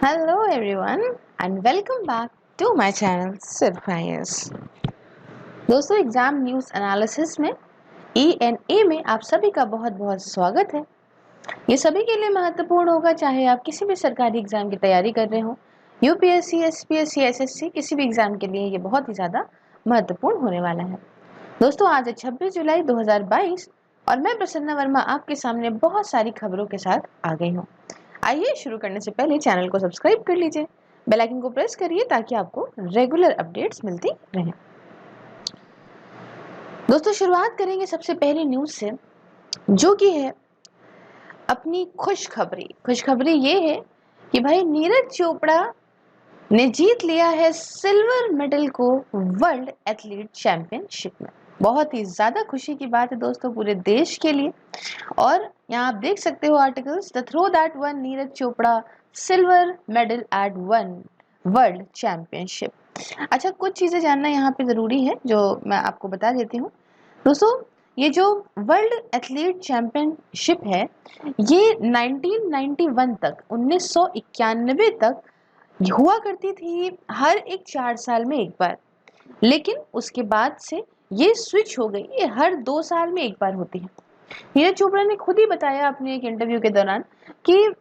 Hello everyone and welcome back to my channel सिर्फ IAS। दोस्तों exam news analysis में ENA में आप सभी का बहुत बहुत स्वागत है। ये सभी के लिए महत्वपूर्ण होगा, चाहे आप किसी भी सरकारी एग्जाम की तैयारी कर रहे हो, यूपीएससी, एसपीएससी, एसएससी, किसी भी एग्जाम के लिए ये बहुत ही ज़्यादा महत्वपूर्ण होने वाला है। दोस्तों आज है 26 जुलाई 2022 और मैं प्रसन्ना वर्मा आपके सामने बहुत सारी खबरों के साथ आ गई हूँ। आइए शुरू करने से पहले चैनल को सब्सक्राइब कर लीजिए, बेल आइकन को प्रेस करिए ताकि आपको रेगुलर अपडेट्स मिलती रहें। दोस्तों शुरुआत करेंगे सबसे पहले न्यूज़ से, जो कि है अपनी खुशखबरी। खुशखबरी ये है कि भाई नीरज चोपड़ा ने जीत लिया है सिल्वर मेडल को वर्ल्ड एथलीट चैंपियनशिप में। बहुत ही ज़्यादा खुशी की बात है दोस्तों पूरे देश के लिए। और यहाँ आप देख सकते हो articles, the throw that won Neeraj Chopra silver medal at one world championship. अच्छा, कुछ चीज़ें जानना यहाँ पे ज़रूरी है जो मैं आपको बता देती हूँ। दोस्तों ये जो वर्ल्ड एथलीट चैंपियनशिप है ये 1991 तक 1991 तक हुआ करती थी हर एक 4 साल में एक बार, लेकिन उसके बाद से ये स्विच हो गई, ये हर 2 साल में एक बार होती है। नीरज चोपड़ा ने खुद ही बताया अपने एक इंटरव्यू के दौरान कि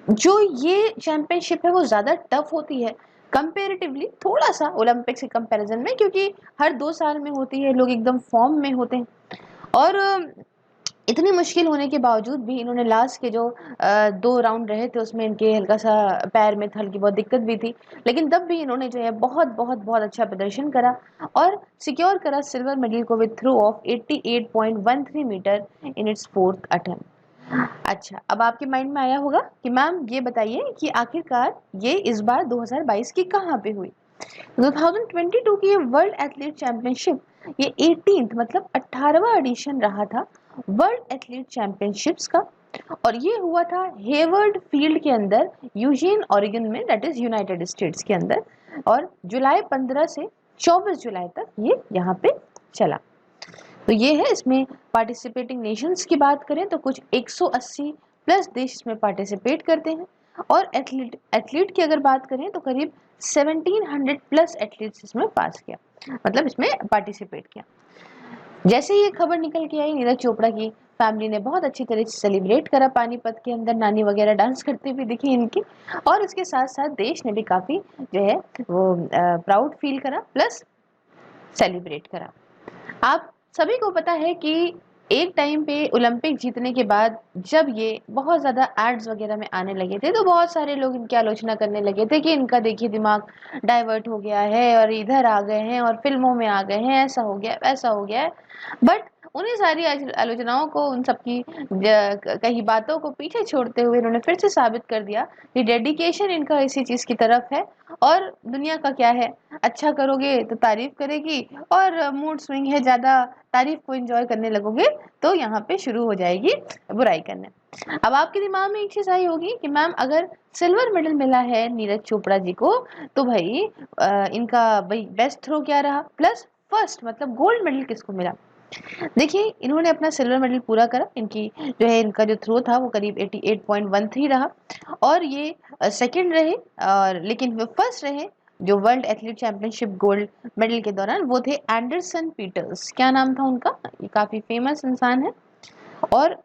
जो ये चैंपियनशिप है वो ज़्यादा टफ होती है कंपेरेटिवली, थोड़ा सा ओलंपिक से कंपैरिजन में, क्योंकि हर 2 साल में होती है, लोग एकदम फॉर्म में होते हैं। और इतनी मुश्किल होने के बावजूद भी इन्होंने लास्ट के जो 2 राउंड रहे थे उसमें इनके हल्का सा पैर में हल्की बहुत दिक्कत भी थी, लेकिन तब भी इन्होंने जो है बहुत बहुत बहुत अच्छा प्रदर्शन करा और सिक्योर करा सिल्वर मेडल को with throw of 88.13 metre in its fourth attempt. अच्छा, अब आपके माइंड में आया होगा कि मैम ये बताइए कि आखिरकार ये इस बार 2022 की कहाँ पे हुई। 2022 की ये वर्ल्ड एथलीट चैंपियनशिप ये 18th मतलब 18वां एडिशन रहा था वर्ल्ड एथलीट चैंपियनशिप्स का, और ये हुआ था हेवर्ड फील्ड के अंदर यूजीन ओरेगन में, दैट इज यूनाइटेड स्टेट्स के अंदर। और जुलाई 15 से 24 जुलाई तक ये यहाँ पे चला। तो ये है, इसमें पार्टिसिपेटिंग नेशंस की बात करें तो कुछ 180 प्लस देश इसमें पार्टिसिपेट करते हैं। और एथलीट की अगर बात करें तो करीब 1700 प्लस एथलीट्स इसमें पास किया, मतलब इसमें पार्टिसिपेट किया। जैसे ही ये खबर निकल के आई, नीरज चोपड़ा की फैमिली ने बहुत अच्छी तरह से सेलिब्रेट करा पानीपत के अंदर, नानी वगैरह डांस करते हुए दिखी इनकी, और उसके साथ साथ देश ने भी काफ़ी जो है वो प्राउड फील करा प्लस सेलिब्रेट करा। आप सभी को पता है कि एक टाइम पे ओलंपिक जीतने के बाद जब ये बहुत ज़्यादा एड्स वगैरह में आने लगे थे तो बहुत सारे लोग इनकी आलोचना करने लगे थे कि इनका देखिए दिमाग डाइवर्ट हो गया है और इधर आ गए हैं और फिल्मों में आ गए हैं, ऐसा हो गया वैसा हो गया है। बट उन्हीं सारी आलोचनाओं को, उन सबकी कई बातों को पीछे छोड़ते हुए इन्होंने फिर से साबित कर दिया कि डेडिकेशन इनका इसी चीज़ की तरफ है। और दुनिया का क्या है, अच्छा करोगे तो तारीफ करेगी, और मूड स्विंग है, ज़्यादा तारीफ को एंजॉय करने लगोगे तो यहाँ पे शुरू हो जाएगी बुराई करने। अब आपके दिमाग में एक चीज़ आई होगी कि मैम अगर सिल्वर मेडल मिला है नीरज चोपड़ा जी को तो भाई इनका भाई बेस्ट थ्रो क्या रहा, प्लस फर्स्ट मतलब गोल्ड मेडल किसको मिला। देखिए इन्होंने अपना सिल्वर मेडल पूरा करा, इनकी जो है इनका जो थ्रो था वो करीब 88.13 रहा, और ये सेकंड रहे, और लेकिन वो फर्स्ट रहे जो world athlete championship gold medal के दौरान, वो थे एंडरसन पीटर्स। क्या नाम था उनका, ये काफ़ी फेमस इंसान है। और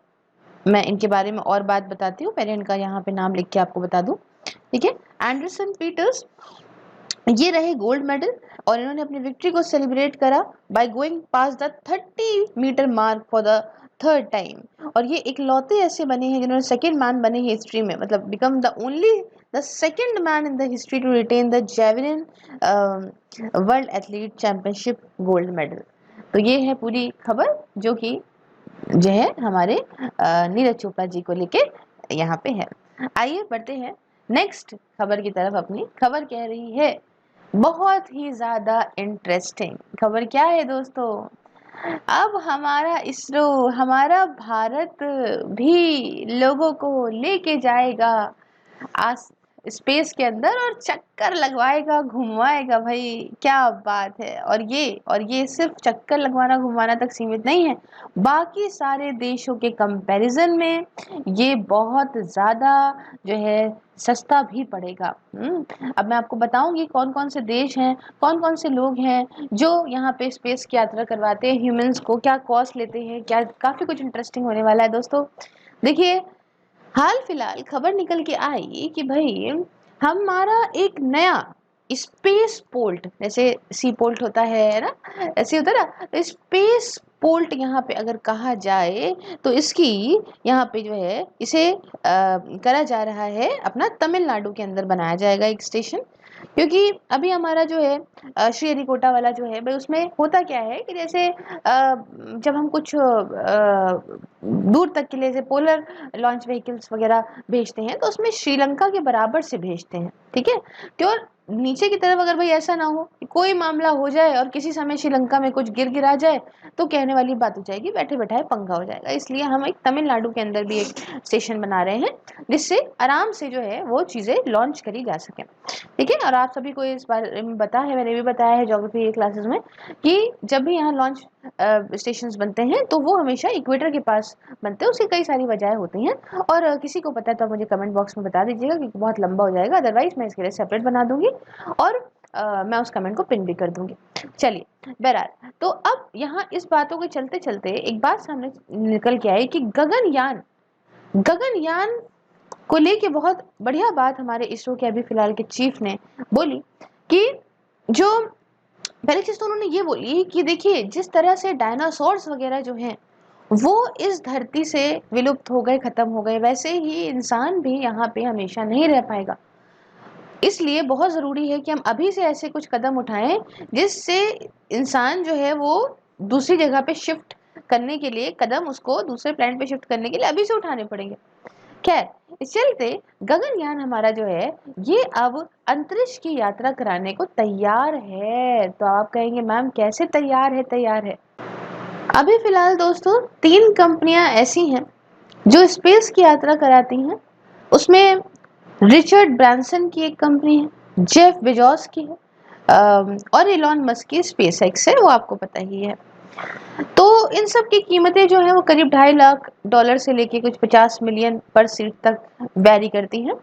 मैं इनके बारे में और बात बताती हूँ, पहले इनका यहाँ पे नाम लिख के आपको बता दूँ। ठीक है, एंडरसन पीटर्स ये रहे गोल्ड मेडल, और इन्होंने अपनी विक्ट्री को सेलिब्रेट करा by going past the 30 metre mark for the third time. और ये इकलौते ऐसे बने हैं जिन्होंने सेकंड मैन बने हैं हिस्ट्री में, मतलब become the only the second man in the history to retain the javelin world athlete championship gold medal. तो ये है पूरी खबर जो कि जो है हमारे नीरज चोपड़ा जी को लेके यहाँ पे है। आइए बढ़ते हैं नेक्स्ट खबर की तरफ। अपनी खबर कह रही है बहुत ही ज़्यादा इंटरेस्टिंग खबर। क्या है दोस्तों, अब हमारा इसरो, हमारा भारत भी लोगों को लेके जाएगा स्पेस के अंदर और चक्कर लगवाएगा, घुमवाएगा भाई, क्या बात है। और ये सिर्फ चक्कर लगवाना घुमाना तक सीमित नहीं है, बाकी सारे देशों के कंपैरिजन में ये बहुत ज़्यादा जो है सस्ता भी पड़ेगा। अब मैं आपको बताऊंगी कौन कौन से देश हैं, कौन कौन से लोग हैं जो यहाँ पे स्पेस की यात्रा करवाते हैं ह्यूमंस को, क्या कॉस्ट लेते हैं, क्या काफ़ी कुछ इंटरेस्टिंग होने वाला है दोस्तों। देखिए, हाल फिलहाल खबर निकल के आई कि भाई हमारा एक नया स्पेस पोर्ट, जैसे सी पोर्ट होता है ना, ऐसे होता है ना, तो स्पेस पोर्ट यहाँ पे अगर कहा जाए तो इसकी यहाँ पे जो है इसे करा जा रहा है, अपना तमिलनाडु के अंदर बनाया जाएगा एक स्टेशन। क्योंकि अभी हमारा जो है श्रीहरिकोटा वाला जो है भाई, उसमें होता क्या है कि जैसे जब हम कुछ दूर तक के लिए जैसे पोलर लॉन्च व्हीकल्स वगैरह भेजते हैं तो उसमें श्रीलंका के बराबर से भेजते हैं, ठीक है। तो नीचे की तरफ अगर भाई ऐसा ना हो कि कोई मामला हो जाए और किसी समय श्रीलंका में कुछ गिरा जाए तो कहने वाली बात हो जाएगी, बैठे बैठाए पंगा हो जाएगा। इसलिए हम एक तमिलनाडु के अंदर भी एक स्टेशन बना रहे हैं जिससे आराम से जो है वो चीज़ें लॉन्च करी जा सके, ठीक है। और आप सभी को इस बारे में पता है, मैंने भी बताया है ज्योग्राफी क्लासेस में, कि जब भी यहाँ लॉन्च स्टेशंस बनते हैं तो वो हमेशा इक्वेटर के पास बनते हैं। उसकी कई सारी वजह होती हैं, और किसी को पता है तो आप मुझे कमेंट बॉक्स में बता दीजिएगा, क्योंकि बहुत लंबा हो जाएगा, अदरवाइज मैं इसके लिए सेपरेट बना दूंगी और मैं उस कमेंट को पिन भी कर दूंगी। चलिए, बहरहाल, तो अब यहाँ इस बातों के चलते चलते एक बात सामने निकल के आई कि गगनयान को लेके बहुत बढ़िया बात हमारे इसरो के अभी फिलहाल के चीफ ने बोली, कि जो पहली चीज तो उन्होंने ये बोली कि देखिए, जिस तरह से डायनासोर्स वगैरह जो हैं वो इस धरती से विलुप्त हो गए, खत्म हो गए, वैसे ही इंसान भी यहाँ पे हमेशा नहीं रह पाएगा। इसलिए बहुत ज़रूरी है कि हम अभी से ऐसे कुछ कदम उठाएं जिससे इंसान जो है वो दूसरी जगह पे शिफ्ट करने के लिए, कदम उसको दूसरे प्लैनेट पे शिफ्ट करने के लिए अभी से उठाने पड़ेंगे। खैर, इस चलते गगनयान हमारा जो है ये अब अंतरिक्ष की यात्रा कराने को तैयार है। तो आप कहेंगे मैम कैसे तैयार है? अभी फिलहाल दोस्तों 3 कंपनियां ऐसी हैं जो स्पेस की यात्रा कराती हैं। उसमें रिचर्ड ब्रांसन की एक कंपनी है, जेफ बेजोस की है, और एलॉन मस्क की स्पेस एक्स है, वो आपको पता ही है। तो इन सब की कीमतें जो है वो करीब $2.5 से लेके कुछ 50 मिलियन पर सीट तक वैरी करती हैं,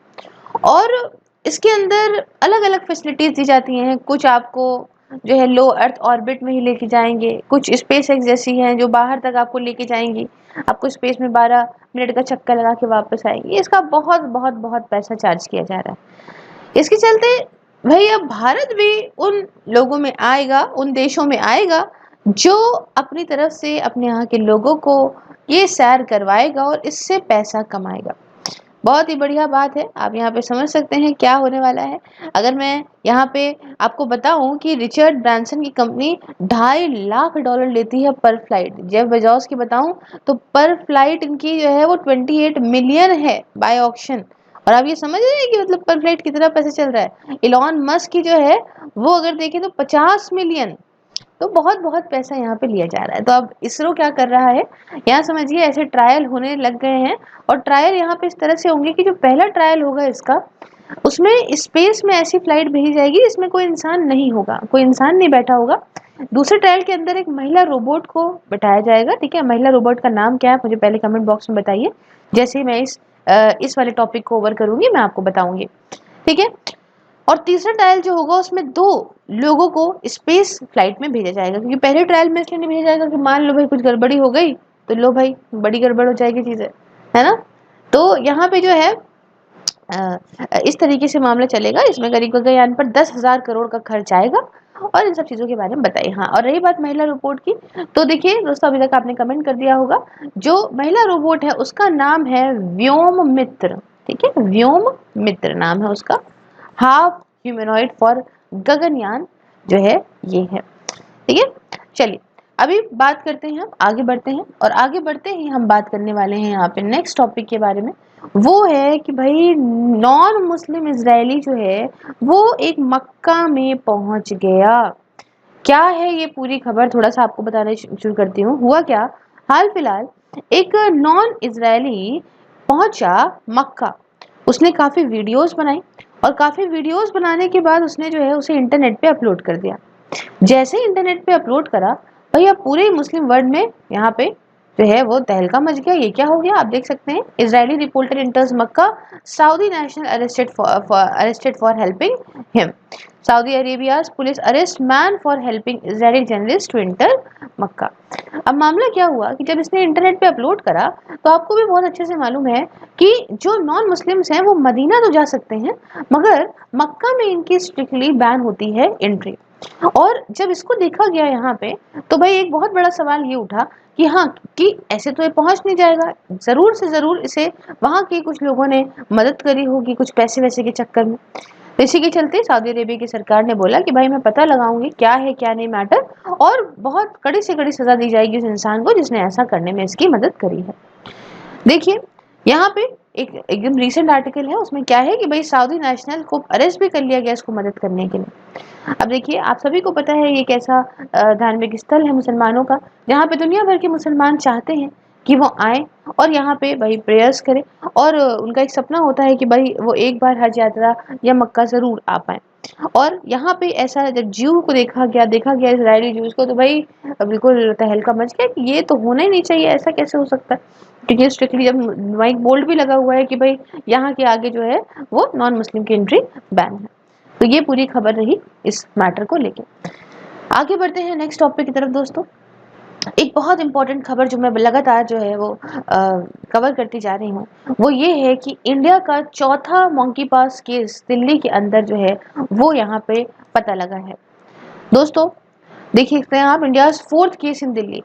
और इसके अंदर अलग अलग फैसिलिटीज दी जाती हैं। कुछ आपको जो है लो अर्थ ऑर्बिट में ही लेके जाएंगे, कुछ स्पेस एक्स जैसी हैं जो बाहर तक आपको लेके जाएंगी, आपको स्पेस में 12 मिनट का चक्कर लगा के वापस आएंगी। इसका बहुत बहुत बहुत पैसा चार्ज किया जा रहा है। इसके चलते भाई अब भारत भी उन लोगों में आएगा, उन देशों में आएगा जो अपनी तरफ से अपने यहाँ के लोगों को ये सैर करवाएगा और इससे पैसा कमाएगा। बहुत ही बढ़िया बात है, आप यहाँ पे समझ सकते हैं क्या होने वाला है। अगर मैं यहाँ पे आपको बताऊं कि रिचर्ड ब्रांसन की कंपनी $2.5 लेती है पर फ्लाइट, जेफ बेजोस की बताऊं तो पर फ्लाइट इनकी जो है वो 28 मिलियन है बाय ऑक्शन। और आप ये समझ रहे हैं कि मतलब पर फ्लाइट कितना पैसा चल रहा है। इलॉन मस्क की जो है वो अगर देखें तो 50 मिलियन। तो बहुत बहुत पैसा यहाँ पे लिया जा रहा है। तो अब इसरो क्या कर रहा है, यहाँ समझिए ऐसे ट्रायल होने लग गए हैं, और ट्रायल यहाँ पे इस तरह से होंगे कि जो पहला ट्रायल होगा इसका, उसमें स्पेस में ऐसी फ्लाइट भेजी जाएगी जिसमें कोई इंसान नहीं होगा, कोई इंसान नहीं बैठा होगा। दूसरे ट्रायल के अंदर एक महिला रोबोट को बैठाया जाएगा, ठीक है। महिला रोबोट का नाम क्या है मुझे पहले कमेंट बॉक्स में बताइए, जैसे ही मैं इस वाले टॉपिक को ओवर करूंगी मैं आपको बताऊंगी, ठीक है। और तीसरा ट्रायल जो होगा उसमें 2 लोगों को स्पेस फ्लाइट में भेजा जाएगा, क्योंकि पहले ट्रायल में इसलिए नहीं भेजा जाएगा कि मान लो भाई कुछ गड़बड़ी हो गई तो लो भाई बड़ी गड़बड़ हो जाएगी चीज़ें, है ना। तो यहाँ पे जो है इस तरीके से मामला चलेगा। इसमें करीब गगनयान पर 10,000 करोड़ का खर्च आएगा, और इन सब चीज़ों के बारे में बताइए। हाँ, और रही बात महिला रोबोट की, तो देखिए दोस्तों अभी तक आपने कमेंट कर दिया होगा, जो महिला रोबोट है उसका नाम है व्योम मित्र, ठीक है। व्योम मित्र नाम है उसका, हाफ ह्यूमनॉइड फॉर गगनयान जो है ये है, ठीक है। चलिए अभी बात करते हैं, हम आगे बढ़ते हैं, और आगे बढ़ते ही हम बात करने वाले हैं यहाँ पे नेक्स्ट टॉपिक के बारे में। वो है कि भाई नॉन मुस्लिम इजरायली जो है वो एक मक्का में पहुंच गया। क्या है ये पूरी खबर, थोड़ा सा आपको बताना शुरू करती हूँ। हुआ क्या, हाल फिलहाल एक नॉन इजरायली पहुंचा मक्का, उसने काफ़ी वीडियोस बनाई, और काफ़ी वीडियोस बनाने के बाद उसने जो है उसे इंटरनेट पे अपलोड कर दिया। जैसे ही इंटरनेट पे अपलोड करा, भैया पूरे मुस्लिम वर्ल्ड में यहाँ पे जो है वो तहलका मच गया। ये क्या हो गया, आप देख सकते हैं। Israeli reporter enters Mecca, Saudi national arrested for helping him. Saudi Arabia's police arrest man for helping Israeli journalist to enter Mecca. अब मामला क्या हुआ कि जब इसने इंटरनेट पे अपलोड करा, तो आपको भी बहुत अच्छे से मालूम है कि जो नॉन मुस्लिम्स हैं वो मदीना तो जा सकते हैं, मगर मक्का में इनकी स्ट्रिक्टली बैन होती है एंट्री। और जब इसको देखा गया यहाँ पे, तो भाई एक बहुत बड़ा सवाल ये उठा कि हाँ, कि ऐसे तो ये पहुंच नहीं जाएगा, जरूर से जरूर इसे वहां के कुछ लोगों ने मदद करी होगी कुछ पैसे वैसे के चक्कर में। तो इसी के चलते सऊदी अरेबिया की सरकार ने बोला कि भाई मैं पता लगाऊंगी क्या है क्या नहीं मैटर, और बहुत कड़ी से कड़ी सजा दी जाएगी उस इंसान को जिसने ऐसा करने में इसकी मदद करी है। देखिए यहाँ पे एक एकदम रीसेंट आर्टिकल है, उसमें क्या है कि भाई सऊदी नेशनल को अरेस्ट भी कर लिया गया इसको मदद करने के लिए। अब देखिए आप सभी को पता है ये कैसा धार्मिक स्थल है मुसलमानों का, जहाँ पे दुनिया भर के मुसलमान चाहते हैं कि वो आए और यहाँ पे भाई प्रेयर्स करें, और उनका एक सपना होता है कि भाई वो एक बार हज यात्रा या मक्का जरूर आ पाए। और यहाँ पे ऐसा जब ज्यू को देखा गया इजरायली ज्यूज को, तो भाई बिल्कुल तहलका मच गया कि ये तो होना ही नहीं चाहिए, ऐसा कैसे हो सकता है। क्योंकि स्ट्रिक्टली जब वाइट बोल्ड भी लगा हुआ है कि भाई यहाँ के आगे जो है वो नॉन मुस्लिम की एंट्री बैन है। तो ये पूरी खबर रही इस मैटर को लेके। आगे बढ़ते हैं नेक्स्ट टॉपिक की तरफ दोस्तों। एक बहुत इंपॉर्टेंट खबर जो मैं लगातार जो है वो कवर करती जा रही हूँ, वो ये है कि इंडिया का चौथा मंकी पॉक्स केस दिल्ली के अंदर जो है वो यहाँ पे पता लगा है। दोस्तों देख सकते हैं आप, India fourth case in Delhi.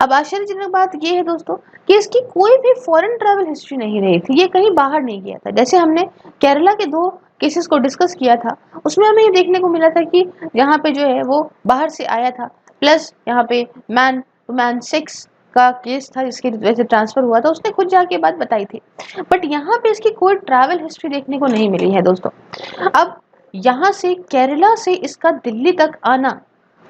अब आश्चर्यजनक बात यह है दोस्तों कि इसकी कोई भी फॉरेन ट्रैवल हिस्ट्री नहीं रही थी, ये कहीं बाहर नहीं गया था। जैसे हमने केरला के 2 केसेस को डिस्कस किया था, उसमें हमें ये देखने को मिला था कि यहाँ पे जो है वो बाहर से आया था, प्लस यहाँ पे मैन टू मैन सेक्स का केस था जिसकी वजह से ट्रांसफर हुआ था, उसने खुद जाके बात बताई थी। बट यहाँ पे इसकी कोई ट्रैवल हिस्ट्री देखने को नहीं मिली है दोस्तों। अब यहाँ से केरला से इसका दिल्ली तक आना,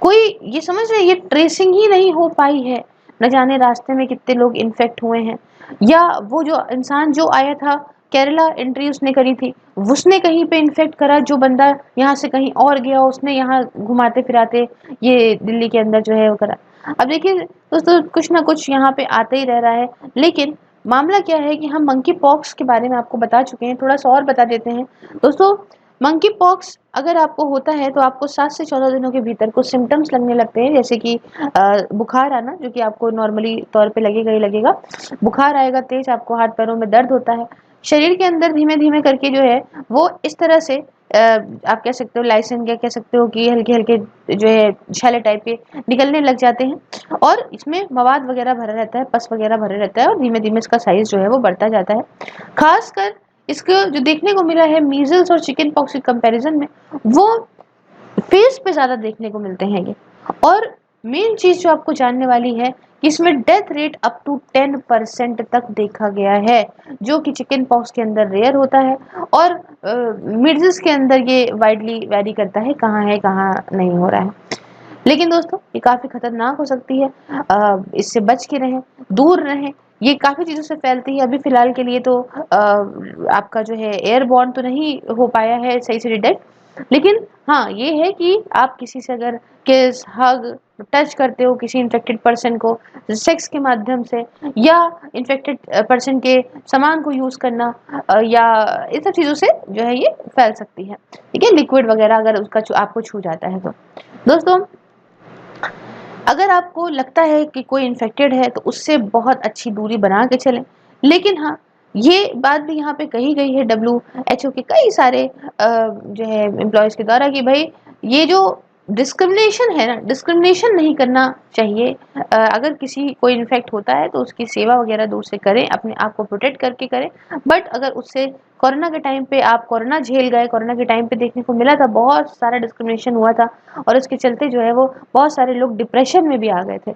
कोई ये समझ रहे, ये ट्रेसिंग ही नहीं हो पाई है। न जाने रास्ते में कितने लोग इन्फेक्ट हुए हैं, या वो जो इंसान जो आया था केरला एंट्री उसने करी थी, उसने कहीं पे इन्फेक्ट करा, जो बंदा यहाँ से कहीं और गया उसने यहाँ घुमाते फिराते ये दिल्ली के अंदर जो है वो करा। अब देखिए दोस्तों कुछ ना कुछ यहाँ पे आते ही रह रहा है, लेकिन मामला क्या है कि हम मंकी पॉक्स के बारे में आपको बता चुके हैं, थोड़ा सा और बता देते हैं दोस्तों। मंकी पॉक्स अगर आपको होता है तो आपको 7 से 14 दिनों के भीतर कुछ सिम्टम्स लगने लगते हैं, जैसे कि बुखार आना, जो कि आपको नॉर्मली तौर पे लगेगा ही लगेगा। बुखार आएगा तेज, आपको हाथ पैरों में दर्द होता है, शरीर के अंदर धीमे धीमे करके जो है वो इस तरह से आप कह सकते हो लाइसेंस, या कह सकते हो कि हल्के हल्के जो है छाले टाइप के निकलने लग जाते हैं, और इसमें मवाद वगैरह भरा रहता है, पस वगैरह भरा रहता है, और धीमे धीमे इसका साइज जो है वो बढ़ता जाता है। खासकर इसको जो देखने को मिला है मीजल्स और चिकन पॉक्स के कंपैरिजन में, वो फेस पे ज्यादा देखने को मिलते हैं ये। और मेन चीज जो आपको जानने वाली है कि इसमें डेथ रेट अप टू 10% तक देखा गया है, जो कि चिकन पॉक्स के अंदर रेयर होता है, और मिर्जेस के अंदर ये वाइडली वैरी करता है, कहाँ है कहाँ नहीं हो रहा है। लेकिन दोस्तों ये काफी खतरनाक हो सकती है, इससे बच के रहें, दूर रहें। ये काफी चीजों से फैलती है। अभी फिलहाल के लिए तो आपका जो है एयरबॉर्न तो नहीं हो पाया है सही से डिटेक्ट, लेकिन हाँ ये है कि आप किसी से अगर किस हग टच करते हो किसी इन्फेक्टेड पर्सन को सेक्स के माध्यम से, या इन्फेक्टेड पर्सन के सामान को यूज करना, या इन सब चीजों से जो है ये फैल सकती है। ठीक है, लिक्विड वगैरह अगर उसका आपको छू जाता है तो। दोस्तों अगर आपको लगता है कि कोई इन्फेक्टेड है तो उससे बहुत अच्छी दूरी बना के चलें। लेकिन हाँ ये बात भी यहाँ पे कही गई है WHO के कई सारे जो है एम्प्लॉयज़ के द्वारा कि भाई ये जो डिस्क्रिमिनेशन है ना, डिस्क्रिमिनेशन नहीं करना चाहिए। अगर किसी कोई इन्फेक्ट होता है तो उसकी सेवा वगैरह दूर से करें, अपने आप को प्रोटेक्ट करके करें। बट अगर उससे कोरोना के टाइम पे आप कोरोना झेल गए, कोरोना के टाइम पे देखने को मिला था बहुत सारा डिस्क्रिमिनेशन हुआ था, और इसके चलते जो है वो बहुत सारे लोग डिप्रेशन में भी आ गए थे।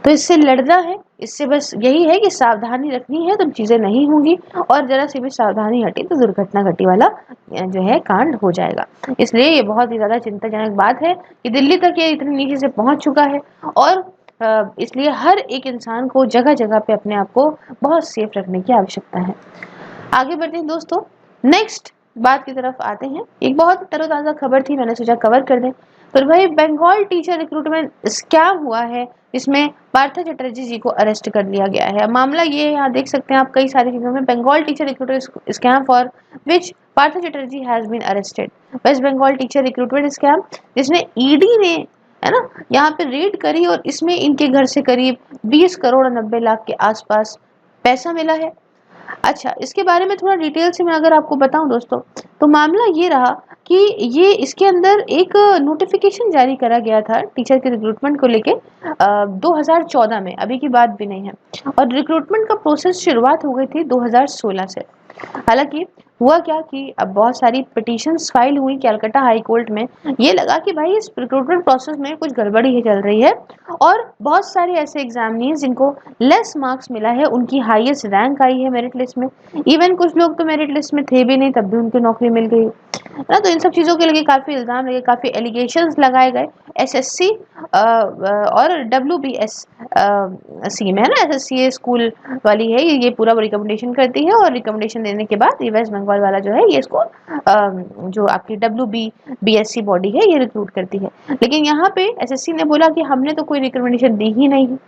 तो इससे लड़ना है, इससे बस यही है कि सावधानी रखनी है तो चीज़ें नहीं होंगी, और जरा सी भी सावधानी हटी तो दुर्घटना घटी वाला जो है कांड हो जाएगा। इसलिए ये बहुत ही ज़्यादा चिंताजनक बात है कि दिल्ली तक ये इतनी नीचे से पहुंच चुका है, और इसलिए हर एक इंसान को जगह जगह पे अपने आप को बहुत सेफ रखने की आवश्यकता है। आगे बढ़ते हैं दोस्तों। नेक्स्ट बात की तरफ आते हैं। एक बहुत तरोताज़ा खबर थी, मैंने सोचा कवर कर दें। तो भाई बंगाल टीचर रिक्रूटमेंट स्कैम हुआ है, इसमें पार्थ चटर्जी जी को अरेस्ट कर लिया गया है। मामला ये यहाँ देख सकते हैं आप कई सारी चीज़ों में, Bengal teacher recruitment scam for which Partha Chatterjee has been arrested. West Bengal teacher recruitment scam, जिसमें ईडी ने, है ना, यहाँ पे रेड करी और इसमें इनके घर से करीब 20 करोड़ 90 लाख के आसपास पैसा मिला है। अच्छा, इसके बारे में थोड़ा डिटेल से मैं अगर आपको बताऊं दोस्तों, तो मामला ये रहा कि ये इसके अंदर एक नोटिफिकेशन जारी करा गया था टीचर के रिक्रूटमेंट को लेके 2014 में, अभी की बात भी नहीं है। और रिक्रूटमेंट का प्रोसेस शुरुआत हो गई थी 2016 से। हालांकि हुआ क्या कि अब बहुत सारी पिटीशंस फाइल हुई कैलकाटा हाई कोर्ट में। ये लगा कि भाई इस रिक्रूटमेंट प्रोसेस में कुछ गड़बड़ी ही चल रही है, और बहुत सारे ऐसे एग्जामिनीज जिनको लेस मार्क्स मिला है उनकी हाईएस्ट रैंक आई है मेरिट लिस्ट में। इवन कुछ लोग तो मेरिट लिस्ट में थे भी नहीं, तब भी उनको नौकरी मिल गई ना। तो इन सब चीज़ों के लगे काफ़ी इल्ज़ाम लगे, काफ़ी एलिगेशंस लगाए गए। एसएससी और डब्ल्यूबीएस सी में, है ना, एसएससी स्कूल वाली है ये पूरा रिकमेंडेशन करती है, और रिकमेंडेशन देने के बाद ये वेस्ट बंगाल वाला जो है ये इसको जो आपकी डब्ल्यूबीएससी बॉडी है ये रिक्रूट करती है। लेकिन यहाँ पे एसएससी ने बोला कि हमने तो कोई रिकमेंडेशन दी ही नहीं है,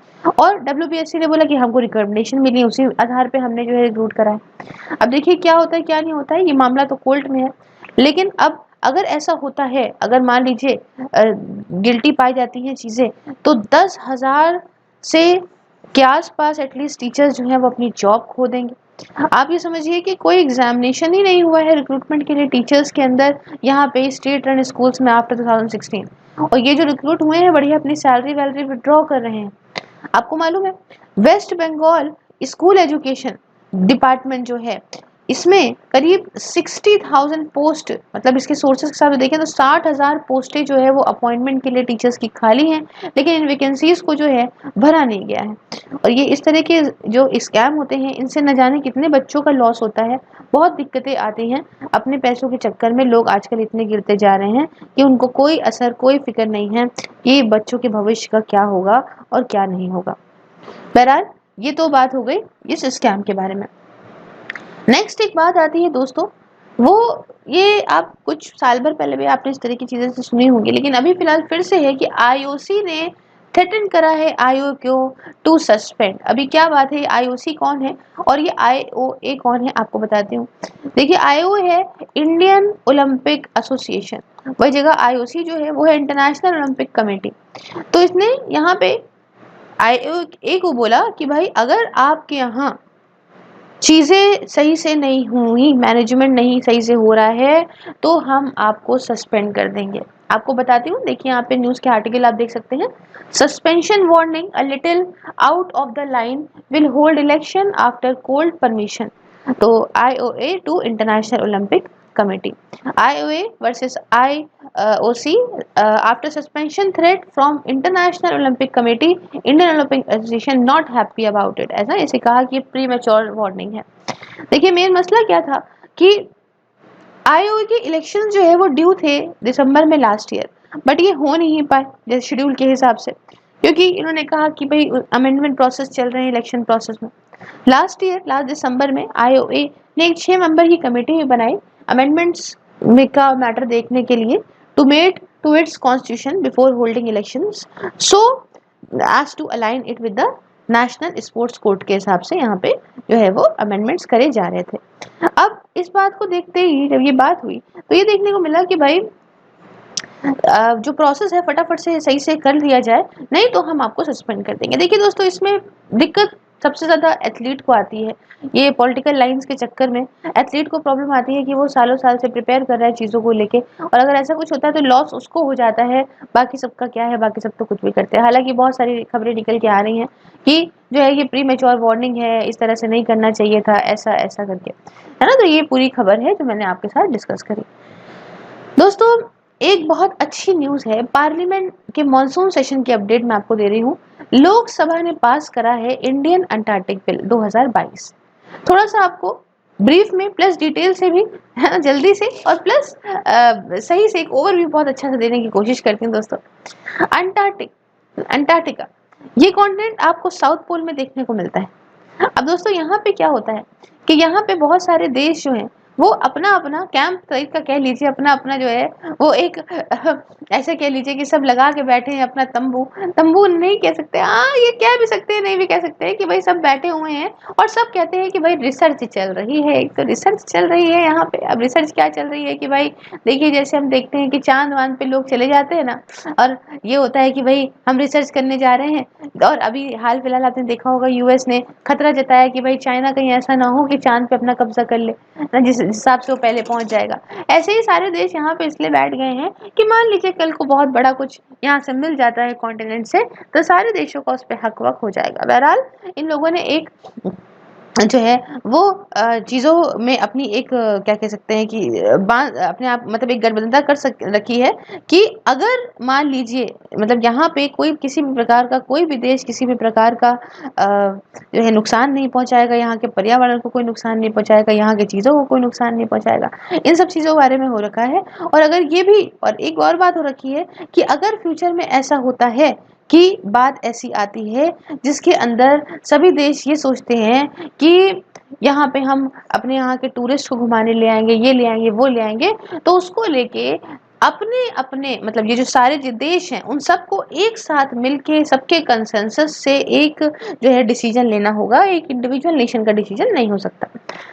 और डब्ल्यूबीएससी ने बोला कि हमको रिकमेंडेशन मिली, उसी आधार पे हमने जो है रिक्रूट करा है। अब देखिए क्या होता है क्या नहीं होता है, ये मामला तो कोर्ट में है। लेकिन अब अगर ऐसा होता है, अगर मान लीजिए गिल्टी पाई जाती हैं चीज़ें, तो 10,000 से के आसपास एटलीस्ट टीचर्स जो हैं वो अपनी जॉब खो देंगे। आप ये समझिए कि कोई एग्जामिनेशन ही नहीं हुआ है रिक्रूटमेंट के लिए टीचर्स के अंदर यहाँ पे स्टेट रन स्कूल्स में आफ्टर 2016, और ये जो रिक्रूट हुए हैं बढ़िया अपनी सैलरी वैलरी विड्रॉ कर रहे हैं। आपको मालूम है West Bengal school education department जो है इसमें करीब 60,000 पोस्ट, मतलब इसके सोर्सेज के साथ देखें तो 60,000 पोस्टें जो है वो अपॉइंटमेंट के लिए टीचर्स की खाली हैं, लेकिन इन वैकेंसीज को जो है भरा नहीं गया है। और ये इस तरह के जो स्कैम होते हैं इनसे न जाने कितने बच्चों का लॉस होता है, बहुत दिक्कतें आती हैं। अपने पैसों के चक्कर में लोग आजकल इतने गिरते जा रहे हैं कि उनको कोई असर कोई फिक्र नहीं है कि बच्चों के भविष्य का क्या होगा और क्या नहीं होगा। बहरहाल ये तो बात हो गई इस स्कैम के बारे में। नेक्स्ट एक बात आती है दोस्तों, वो ये आप कुछ साल भर पहले भी आपने इस तरह की चीज़ें से सुनी होंगी, लेकिन अभी फिलहाल फिर से है कि आईओसी ने थ्रेटन करा है आईओए को टू सस्पेंड। अभी क्या बात है, आईओसी कौन है और ये आईओए कौन है आपको बताती हूँ। देखिए आईओए है इंडियन ओलंपिक एसोसिएशन, वही जगह आईओसी जो है वो है इंटरनेशनल ओलंपिक कमेटी। तो इसने यहाँ पे आईओए को बोला कि भाई अगर आपके यहाँ चीज़ें सही से नहीं हुई, मैनेजमेंट नहीं सही से हो रहा है, तो हम आपको सस्पेंड कर देंगे। आपको बताती हूँ, देखिए यहाँ पे न्यूज़ के आर्टिकल आप देख सकते हैं। Suspension warning, a little out of the line, will hold election after cold permission. तो IOA to International Olympic Committee, IOA versus IOC after suspension threat from International Olympic Committee, Indian Olympic Association not happy about it। ऐसा इसे कहा कि pre mature warning है। देखिए main मसला क्या था कि IOA के इलेक्शन जो है वो ड्यू थे दिसंबर में लास्ट ईयर, बट ये हो नहीं पाए जैसे शेड्यूल के हिसाब से, क्योंकि इन्होंने कहा कि भाई अमेंडमेंट प्रोसेस चल रहे हैं इलेक्शन प्रोसेस में। लास्ट दिसंबर में IOA ने एक 6 मेंबर की कमेटी बनाई अमेंडमेंट्स में का मैटर देखने के लिए, to mend to its constitution before holding elections, so as to align it with the national sports code के हिसाब से यहाँ पे जो है वो अमेंडमेंट्स करे जा रहे थे। अब इस बात को देखते ही जब ये बात हुई तो ये देखने को मिला कि भाई जो प्रोसेस है फटाफट से सही से कर लिया जाए, नहीं तो हम आपको सस्पेंड कर देंगे। देखिए दोस्तों इसमें दिक्कत सबसे ज़्यादा एथलीट को आती है। ये पॉलिटिकल लाइंस के चक्कर में एथलीट को प्रॉब्लम आती है कि वो सालों साल से प्रिपेयर कर रहा है चीज़ों को लेके, और अगर ऐसा कुछ होता है तो लॉस उसको हो जाता है, बाकी सबका क्या है, बाकी सब तो कुछ भी करते हैं। हालांकि बहुत सारी खबरें निकल के आ रही हैं कि जो है ये प्री मैच्योर वार्निंग है, इस तरह से नहीं करना चाहिए था, ऐसा ऐसा करके, है ना। तो ये पूरी खबर है जो मैंने आपके साथ डिस्कस करी। दोस्तों एक बहुत अच्छी न्यूज़ है, पार्लियामेंट के मॉनसून सेशन की अपडेट मैं आपको दे रही हूँ। लोकसभा ने पास करा है इंडियन अंटार्कटिक बिल 2022। थोड़ा सा आपको ब्रीफ में प्लस डिटेल से भी, है ना, जल्दी से और प्लस सही से एक ओवरव्यू बहुत अच्छा से देने की कोशिश करती हूँ दोस्तों। अंटार्कटिका ये कॉन्टिनेंट आपको साउथ पोल में देखने को मिलता है। अब दोस्तों यहाँ पे क्या होता है कि यहाँ पे बहुत सारे देश जो हैं वो अपना अपना कैंप टाइप का कह लीजिए, अपना अपना जो है वो एक ऐसे कह लीजिए कि सब लगा के बैठे हैं अपना तंबू। तंबू नहीं कह सकते, हाँ ये कह भी सकते हैं, नहीं भी कह सकते हैं कि भाई सब बैठे हुए हैं और सब कहते हैं कि भाई रिसर्च चल रही है। एक तो रिसर्च चल रही है यहाँ पे। अब रिसर्च क्या चल रही है कि भाई देखिए, जैसे हम देखते हैं कि चांद वांद पे लोग चले जाते हैं ना, और ये होता है कि भाई हम रिसर्च करने जा रहे हैं। और अभी हाल फिलहाल आपने देखा होगा यूएस ने खतरा जताया कि भाई चाइना कहीं ऐसा ना हो कि चांद पे अपना कब्जा कर ले ना, जिस हिसाब से वो पहले पहुंच जाएगा। ऐसे ही सारे देश यहाँ पे इसलिए बैठ गए हैं कि मान लीजिए कल को बहुत बड़ा कुछ यहाँ से मिल जाता है कॉन्टिनेंट से, तो सारे देशों का उस पर हक वक हो जाएगा। बहरहाल इन लोगों ने एक जो है वो चीज़ों में अपनी एक क्या कह सकते हैं कि अपने आप मतलब एक गठबंधन कर रखी है कि अगर मान लीजिए मतलब यहाँ पे कोई किसी भी प्रकार का कोई भी देश किसी भी प्रकार का जो है नुकसान नहीं पहुंचाएगा, यहाँ के पर्यावरण को कोई नुकसान नहीं पहुंचाएगा, यहाँ की चीज़ों को कोई नुकसान नहीं पहुंचाएगा, इन सब चीज़ों के बारे में हो रखा है। और अगर ये भी और एक और बात हो रखी है कि अगर फ्यूचर में ऐसा होता है कि बात ऐसी आती है जिसके अंदर सभी देश ये सोचते हैं कि यहाँ पे हम अपने यहाँ के टूरिस्ट को घुमाने ले आएंगे, ये ले आएंगे, वो ले आएंगे, तो उसको लेके अपने अपने मतलब ये जो सारे जो देश हैं उन सबको एक साथ मिलके सबके कंसेंसस से एक जो है डिसीजन लेना होगा, एक इंडिविजुअल नेशन का डिसीजन नहीं हो सकता।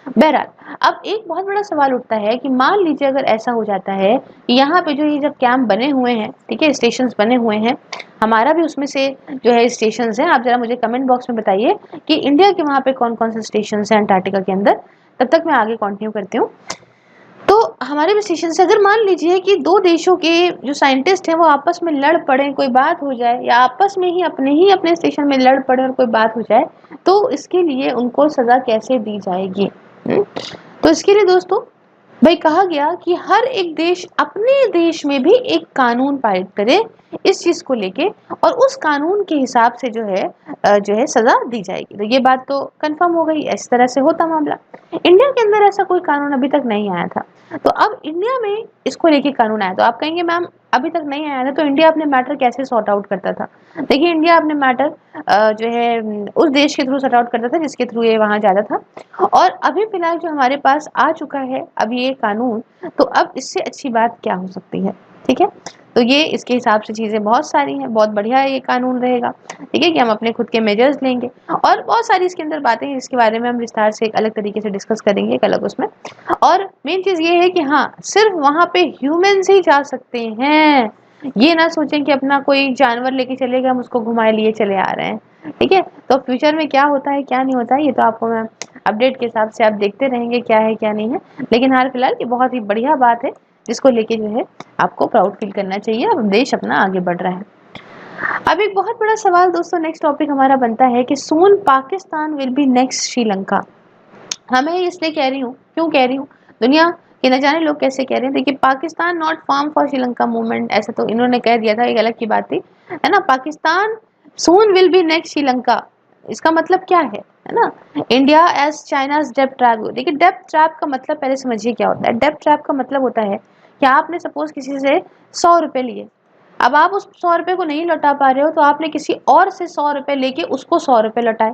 बहरहाल अब एक बहुत बड़ा सवाल उठता है कि मान लीजिए अगर ऐसा हो जाता है कि यहाँ पे जो ये जब कैंप बने हुए हैं, ठीक है, स्टेशंस बने हुए हैं, हमारा भी उसमें से जो है स्टेशंस हैं, आप जरा मुझे कमेंट बॉक्स में बताइए कि इंडिया के वहाँ पे कौन कौन से स्टेशंस हैं अंटार्कटिका के अंदर। तब तक मैं आगे कंटिन्यू करती हूँ। तो हमारे भी स्टेशन से अगर मान लीजिए कि दो देशों के जो साइंटिस्ट हैं वो आपस में लड़ पड़े, कोई बात हो जाए, या आपस में ही अपने स्टेशन में लड़ पड़े और कोई बात हो जाए, तो इसके लिए उनको सजा कैसे दी जाएगी। तो इसके लिए दोस्तों भाई कहा गया कि हर एक देश अपने देश में भी एक कानून पारित करे इस चीज को लेके, और उस कानून के हिसाब से जो है सजा दी जाएगी। तो ये बात तो कंफर्म हो गई, इस तरह से होता मामला। इंडिया के अंदर ऐसा कोई कानून अभी तक नहीं आया था, तो अब इंडिया में इसको लेके कानून आया। तो आप कहेंगे मैम अभी तक नहीं आया था तो इंडिया अपने मैटर कैसे सॉर्ट आउट करता था। देखिए इंडिया अपने मैटर जो है उस देश के थ्रू सॉर्ट आउट करता था जिसके थ्रू ये वहां जाता था, और अभी फिलहाल जो हमारे पास आ चुका है अब ये कानून, तो अब इससे अच्छी बात क्या हो सकती है। ठीक है, तो ये इसके हिसाब से चीज़ें बहुत सारी हैं, बहुत बढ़िया है ये कानून रहेगा। ठीक है कि हम अपने खुद के मेजर्स लेंगे, और बहुत सारी इसके अंदर बातें हैं जिसके बारे में हम विस्तार से एक अलग तरीके से डिस्कस करेंगे एक अलग उसमें। और मेन चीज़ ये है कि हाँ सिर्फ वहाँ पे ह्यूमन्स ही जा सकते हैं, ये ना सोचें कि अपना कोई जानवर लेके चलेगा हम उसको घुमाए लिए चले आ रहे हैं। ठीक है, तो फ्यूचर में क्या होता है क्या नहीं होता है ये तो आपको मैं अपडेट के हिसाब से आप देखते रहेंगे क्या है क्या नहीं है, लेकिन हाल फिलहाल ये बहुत ही बढ़िया बात है जिसको लेके जो है आपको प्राउड फील करना चाहिए। अब देश अपना आगे बढ़ रहा है। अब एक बहुत बड़ा सवाल दोस्तों नेक्स्ट टॉपिक हमारा बनता है कि soon Pakistan will be next Sri Lanka. हाँ मैं इसलिए कह रही हूँ, क्यों कह रही हूँ, दुनिया के न जाने लोग कैसे कह रहे हैं। देखिए Pakistan not form for Sri Lanka movement, ऐसा तो इन्होंने कह दिया था, एक अलग की बात थी, है ना। Pakistan soon will be next Sri Lanka, इसका मतलब क्या है ना। इंडिया एज चाइनाज डेब्ट ट्रैप। देखिए डेब्ट ट्रैप का मतलब पहले समझिए क्या होता है। डेब्ट ट्रैप का मतलब होता है कि आपने सपोज किसी से 100 रुपए लिए, अब आप उस 100 रुपए को नहीं लौटा पा रहे हो तो आपने किसी और से 100 रुपए लेके उसको 100 रुपए लौटाए,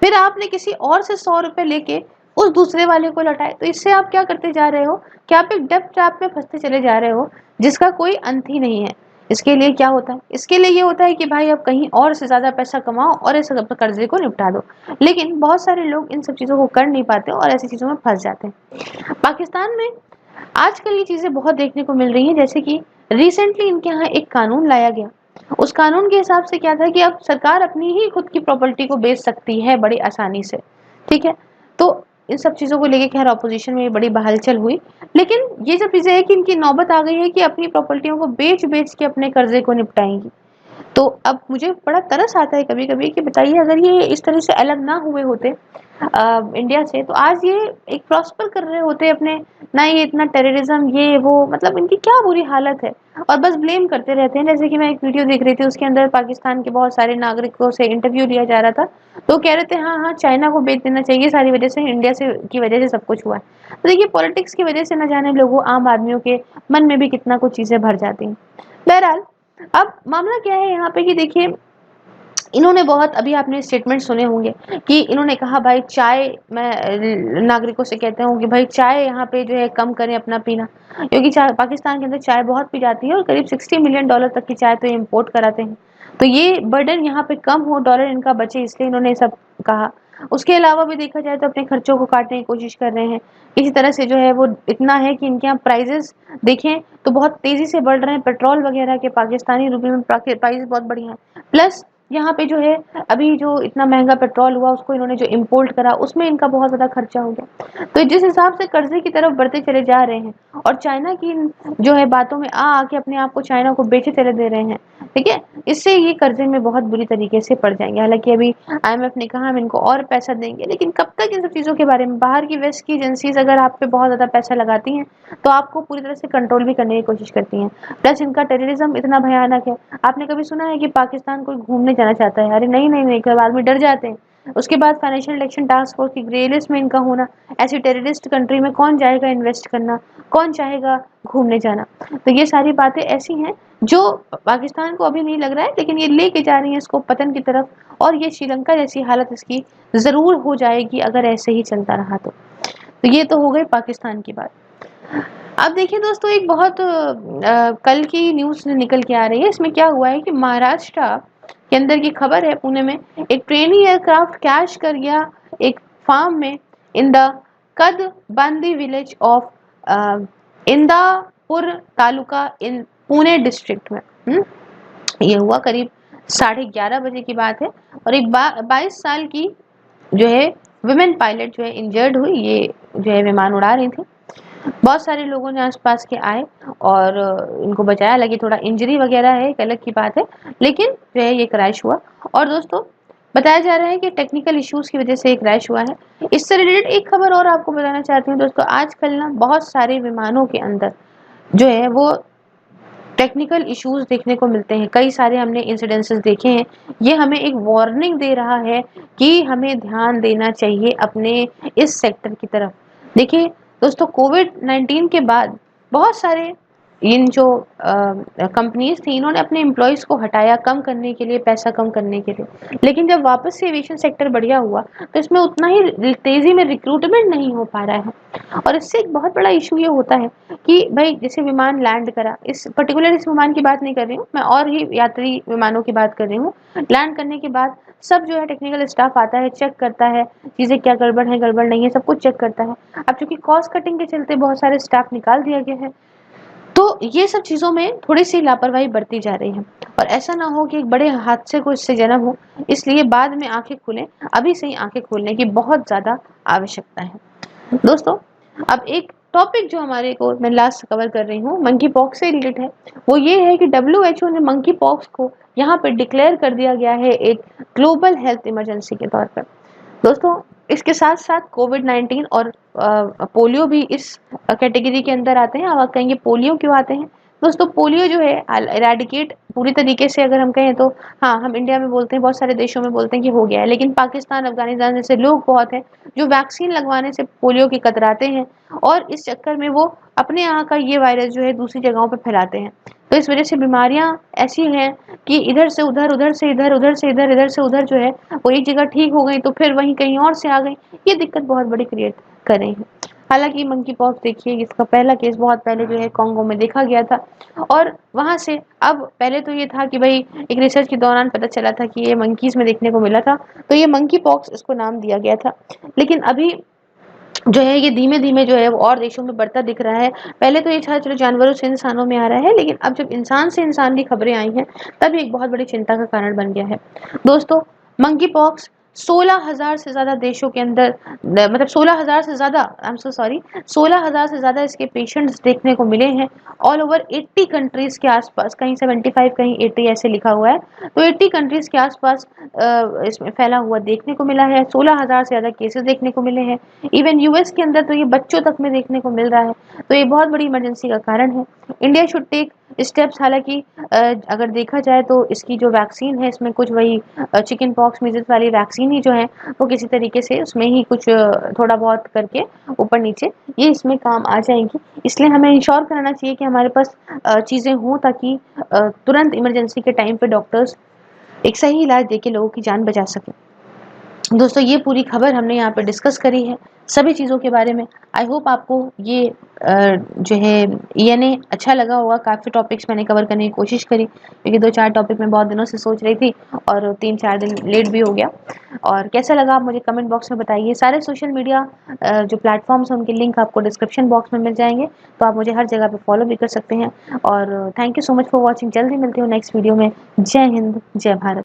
फिर आपने किसी और से 100 रुपए लेके उस दूसरे वाले को लौटाए। तो इससे आप क्या करते जा रहे हो कि आप एक डेब्ट ट्रैप में फंसते चले जा रहे हो जिसका कोई अंत ही नहीं है। इसके लिए क्या होता है, इसके लिए ये होता है कि भाई अब कहीं और से ज़्यादा पैसा कमाओ और इस कर्जे को निपटा दो। लेकिन बहुत सारे लोग इन सब चीज़ों को कर नहीं पाते और ऐसी चीज़ों में फंस जाते हैं। पाकिस्तान में आजकल ये चीज़ें बहुत देखने को मिल रही हैं, जैसे कि रिसेंटली इनके यहाँ एक कानून लाया गया। उस कानून के हिसाब से क्या था कि अब सरकार अपनी ही खुद की प्रॉपर्टी को बेच सकती है बड़ी आसानी से। ठीक है, तो इन सब चीज़ों को लेके खैर ऑपोजिशन में बड़ी बहलचल हुई, लेकिन ये सब चीज़ें है कि इनकी नौबत आ गई है कि अपनी प्रॉपर्टियों को बेच बेच के अपने कर्जे को निपटाएंगी। तो अब मुझे बड़ा तरस आता है कभी कभी कि बताइए अगर ये इस तरह से अलग ना हुए होते इंडिया से, तो आज ये एक प्रॉस्पर कर रहे होते अपने, ना ये इतना टेररिज्म ये वो, मतलब इनकी क्या बुरी हालत है, और बस ब्लेम करते रहते हैं। जैसे कि मैं एक वीडियो देख रही थी, उसके अंदर पाकिस्तान के बहुत सारे नागरिकों से इंटरव्यू लिया जा रहा था, तो कह रहे थे हाँ हाँ चाइना को बेच देना चाहिए, सारी वजह से इंडिया से की वजह से सब कुछ हुआ है। तो देखिए पॉलिटिक्स की वजह से न जाने लोगों आम आदमियों के मन में भी कितना कुछ चीज़ें भर जाती हैं। बहरहाल अब मामला क्या है यहाँ पे कि देखिए इन्होंने बहुत, अभी आपने स्टेटमेंट सुने होंगे कि इन्होंने कहा भाई चाय, मैं नागरिकों से कहता हूँ कि भाई चाय यहाँ पे जो है कम करें अपना पीना, क्योंकि चाय पाकिस्तान के अंदर चाय बहुत पी जाती है और करीब $60 मिलियन तक की चाय तो ये इम्पोर्ट कराते हैं। तो ये बर्डन यहाँ पे कम हो, डॉलर इनका बचे, इसलिए इन्होंने सब कहा। उसके अलावा भी देखा जाए तो अपने खर्चों को काटने की कोशिश कर रहे हैं। इसी तरह से जो है वो इतना है कि इनके यहाँ प्राइजेस देखें तो बहुत तेजी से बढ़ रहे हैं, पेट्रोल वगैरह के पाकिस्तानी रुपए में प्राइस बहुत बढ़िया है। प्लस यहाँ पे जो है अभी जो इतना महंगा पेट्रोल हुआ उसको इन्होंने जो इम्पोर्ट करा उसमें इनका बहुत ज़्यादा खर्चा हो गया। तो जिस हिसाब से कर्जे की तरफ बढ़ते चले जा रहे हैं और चाइना की जो है बातों में आ आके अपने आप को चाइना को बेचे चले दे रहे हैं, ठीक है, इससे ये कर्जे में बहुत बुरी तरीके से पड़ जाएंगे। हालांकि अभी IMF ने कहा हम इनको और पैसा देंगे, लेकिन कब तक इन सब चीज़ों के बारे में, बाहर की वेस्ट की एजेंसीज अगर आप पे बहुत ज़्यादा पैसा लगाती हैं तो आपको पूरी तरह से कंट्रोल भी करने की कोशिश करती हैं। प्लस इनका टेररिज्म इतना भयानक है। आपने कभी सुना है कि पाकिस्तान कोई घूमने जाना चाहता है? अरे नहीं नहीं नहीं, कई आदमी डर जाते हैं। उसके बाद फाइनेंशियल एक्शन टास्क फोर्स की ग्रे लिस्ट में इनका होना, ऐसी टेररिस्ट कंट्री में कौन जाएगा इन्वेस्ट करना, कौन चाहेगा घूमने जाना। तो ये सारी बातें ऐसी हैं जो पाकिस्तान को अभी नहीं लग रहा है, लेकिन ये लेके जा रही है इसको पतन की तरफ, और ये श्रीलंका जैसी हालत इसकी ज़रूर हो जाएगी अगर ऐसे ही चलता रहा तो ये तो हो गई पाकिस्तान की बात। अब देखिए दोस्तों, एक बहुत कल की न्यूज़ निकल के आ रही है। इसमें क्या हुआ है कि महाराष्ट्र के अंदर की खबर है, पुणे में एक ट्रेनी एयरक्राफ्ट क्रैश कर गया एक फार्म में in the Kadbandi village of Indapur taluka in Pune district में। ये हुआ करीब 11:30 बजे की बात है, और एक 22 साल की जो है विमेन पायलट जो है इंजर्ड हुई। ये जो है विमान उड़ा रही थी। बहुत सारे लोगों ने आसपास के आए और इनको बचाया। लगी थोड़ा इंजरी वगैरह है, एक अलग की बात है, लेकिन जो है ये क्रैश हुआ। और दोस्तों बताया जा रहा है कि टेक्निकल इश्यूज की वजह से ये क्रैश हुआ है। इससे रिलेटेड एक खबर और आपको बताना चाहती हूँ दोस्तों। आजकल ना बहुत सारे विमानों के अंदर जो है वो टेक्निकल इश्यूज देखने को मिलते हैं। कई सारे हमने इंसिडेंसेस देखे हैं। ये हमें एक वार्निंग दे रहा है कि हमें ध्यान देना चाहिए अपने इस सेक्टर की तरफ। देखिए दोस्तों, कोविड-19 के बाद बहुत सारे इन जो कंपनीज थी, इन्होंने अपने एम्प्लॉयज़ को हटाया कम करने के लिए, पैसा कम करने के लिए। लेकिन जब वापस से एविएशन सेक्टर बढ़िया हुआ तो इसमें उतना ही तेज़ी में रिक्रूटमेंट नहीं हो पा रहा है। और इससे एक बहुत बड़ा इशू ये होता है कि भाई जैसे विमान लैंड करा, इस पर्टिकुलर इस विमान की बात नहीं कर रही हूँ मैं, और ही यात्री विमानों की बात कर रही हूँ। लैंड करने के बाद सब जो है टेक्निकल स्टाफ आता है, चेक करता है चीज़ें क्या गड़बड़ है गड़बड़ नहीं है, सब कुछ चेक करता है। अब चूंकि कॉस्ट कटिंग के चलते बहुत सारे स्टाफ निकाल दिया गया है, तो ये सब चीज़ों में थोड़ी सी लापरवाही बरती जा रही है, और ऐसा ना हो कि एक बड़े हादसे को इससे जन्म हो। इसलिए बाद में आंखें खुलें, अभी से ही आंखें खोलने की बहुत ज़्यादा आवश्यकता है। दोस्तों अब एक टॉपिक जो हमारे को मैं लास्ट कवर कर रही हूँ, मंकी पॉक्स से रिलेटेड है। वो ये है कि WHO ने मंकी पॉक्स को यहाँ पे डिक्लेयर कर दिया गया है एक ग्लोबल हेल्थ इमरजेंसी के तौर पर। दोस्तों इसके साथ साथ कोविड-19 और पोलियो भी इस कैटेगरी के अंदर आते हैं। अब आप कहेंगे पोलियो क्यों आते हैं? दोस्तों पोलियो जो है इरेडिकेट पूरी तरीके से अगर हम कहें तो, हाँ हम इंडिया में बोलते हैं, बहुत सारे देशों में बोलते हैं कि हो गया है, लेकिन पाकिस्तान, अफगानिस्तान जैसे लोग बहुत हैं जो वैक्सीन लगवाने से पोलियो के कतराते हैं, और इस चक्कर में वो अपने यहाँ का ये वायरस जो है दूसरी जगहों पर फैलाते हैं। तो इस वजह से बीमारियां ऐसी हैं कि इधर से उधर, उधर से इधर, उधर से इधर, इधर से उधर जो है वो एक जगह ठीक हो गई तो फिर वहीं कहीं और से आ गई। ये दिक्कत बहुत बड़ी क्रिएट कर रही है। हालांकि मंकी पॉक्स देखिए, इसका पहला केस बहुत पहले जो है कॉन्गो में देखा गया था, और वहां से अब पहले तो ये था कि भाई एक रिसर्च के दौरान पता चला था कि ये मंकीज में देखने को मिला था, तो ये मंकी पॉक्स इसको नाम दिया गया था। लेकिन अभी जो है ये धीमे धीमे जो है वो और देशों में बढ़ता दिख रहा है। पहले तो ये था चलो जानवरों से इंसानों में आ रहा है, लेकिन अब जब इंसान से इंसान की खबरें आई हैं तब एक बहुत बड़ी चिंता का कारण बन गया है। दोस्तों मंकी पॉक्स 16,000 से ज़्यादा देशों के अंदर, मतलब 16,000 से ज़्यादा, आई एम सो सॉरी, 16,000 से ज़्यादा इसके पेशेंट्स देखने को मिले हैं ऑल ओवर 80 कंट्रीज़ के आसपास। कहीं 75 कहीं 80 ऐसे लिखा हुआ है, तो 80 कंट्रीज़ के आसपास इसमें फैला हुआ देखने को मिला है। 16,000 से ज़्यादा केसेस देखने को मिले हैं। इवन US के अंदर तो ये बच्चों तक में देखने को मिल रहा है, तो ये बहुत बड़ी इमरजेंसी का कारण है। India should take steps. हालांकि अगर देखा जाए तो इसकी जो वैक्सीन है इसमें कुछ वही चिकन पॉक्स मीजल्स वाली वैक्सीन ही जो है वो किसी तरीके से उसमें ही कुछ थोड़ा बहुत करके ऊपर नीचे ये इसमें काम आ जाएंगी। इसलिए हमें इंश्योर कराना चाहिए कि हमारे पास चीज़ें हों ताकि तुरंत इमरजेंसी के टाइम पे डॉक्टर्स एक सही इलाज देके लोगों की जान बचा सके। दोस्तों ये पूरी खबर हमने यहाँ पे डिस्कस करी है सभी चीज़ों के बारे में। आई होप आपको ये जो है ईएनए अच्छा लगा होगा। काफ़ी टॉपिक्स मैंने कवर करने की कोशिश करी, क्योंकि 2-4 टॉपिक मैं बहुत दिनों से सोच रही थी और 3-4 दिन लेट भी हो गया। और कैसा लगा आप मुझे कमेंट बॉक्स में बताइए। सारे सोशल मीडिया जो प्लेटफॉर्म्स हैं उनके लिंक आपको डिस्क्रिप्शन बॉक्स में मिल जाएंगे, तो आप मुझे हर जगह पे फॉलो भी कर सकते हैं। और thank you so much for watching. जल्दी मिलते हो नेक्स्ट वीडियो में। जय हिंद, जय भारत।